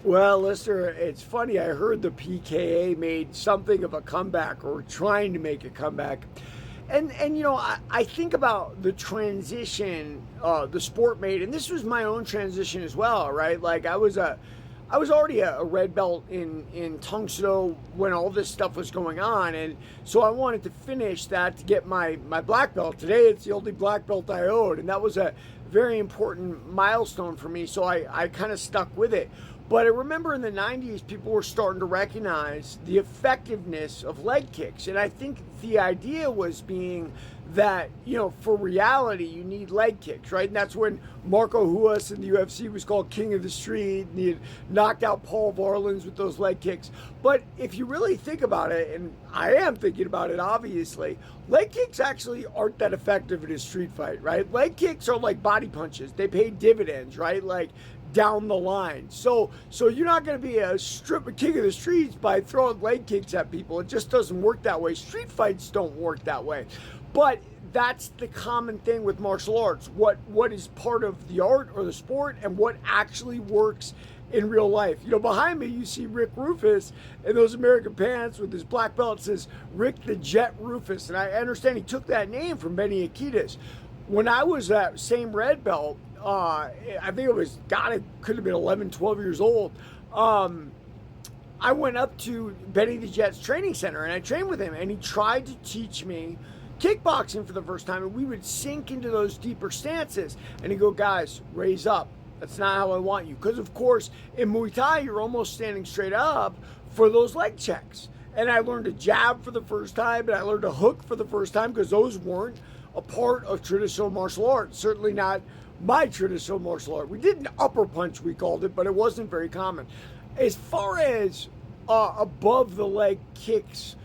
Well, listener, it's funny. I heard the PKA made something of a comeback or trying to make a comeback. And I think about the transition the sport made, and this was my own transition as well, right? Like I was already a red belt in Tang Soo Do when all this stuff was going on, and so I wanted to finish that to get my black belt. Today it's the only black belt I owed, and that was a very important milestone for me. So I kind of stuck with it. But I remember in the 90s, people were starting to recognize the effectiveness of leg kicks. And I think the idea was being that, for reality, you need leg kicks, right? And that's when Marco Ruas in the UFC was called King of the Street, and he had knocked out Paul Varelans with those leg kicks. But if you really think about it, and I am thinking about it, obviously, leg kicks actually aren't that effective in a street fight, right? Leg kicks are like body punches. They pay dividends, right? Like, down the line. So you're not going to be a king of the streets by throwing leg kicks at people. It just doesn't work that way. Street fights don't work that way. But that's the common thing with martial arts. What is part of the art or the sport and what actually works in real life. Behind me you see Rick Rufus in those American pants with his black belt. It says Rick the Jet Rufus. And I understand he took that name from Benny Akitas. When I was that same red belt, I think it could have been 11, 12 years old. I went up to Benny the Jet's training center and I trained with him, and he tried to teach me kickboxing for the first time, and we would sink into those deeper stances. And he'd go, guys, raise up. That's not how I want you. Because, of course, in Muay Thai, you're almost standing straight up for those leg checks. And I learned a jab for the first time, and I learned a hook for the first time, because those weren't a part of traditional martial arts. Certainly not my traditional martial art. We did an upper punch, we called it, but it wasn't very common. As far as above the leg kicks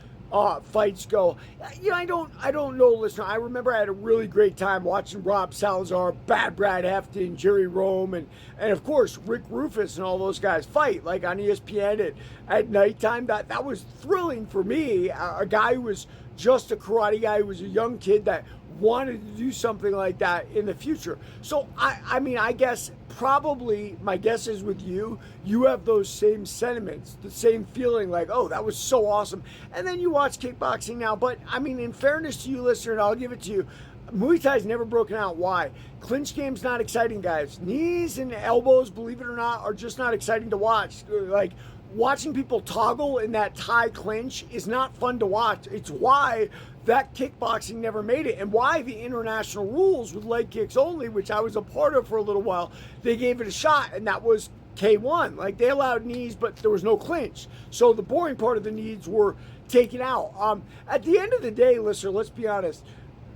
fights go, I don't know, listener. I remember I had a really great time watching Rob Salazar, Bad Brad Hefton, Jerry Rome, and of course Rick Rufus and all those guys fight like on ESPN at nighttime. That was thrilling for me. A guy who was just a karate guy, who was a young kid that wanted to do something like that in the future. So I guess probably my guess is with you have those same sentiments, the same feeling like, oh, that was so awesome. And then you watch kickboxing now. But in fairness to you, listener, and I'll give it to you, Muay Thai's never broken out. Why? Clinch game's not exciting, guys. Knees and elbows, believe it or not, are just not exciting to watch. Like, watching people toggle in that Thai clinch is not fun to watch. It's why that kickboxing never made it, and why the international rules with leg kicks only, which I was a part of for a little while, they gave it a shot, and that was K1. Like, they allowed knees, but there was no clinch. So the boring part of the knees were taken out. At the end of the day, listener, let's be honest,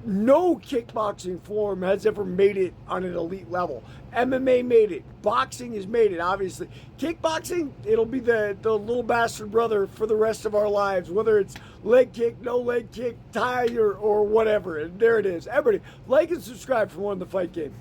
no kickboxing form has ever made it on an elite level. MMA made it. Boxing has made it, obviously. Kickboxing, it'll be the little bastard brother for the rest of our lives, whether it's leg kick, no leg kick, tie, or whatever. And there it is. Everybody, like and subscribe for more on The Fight Game.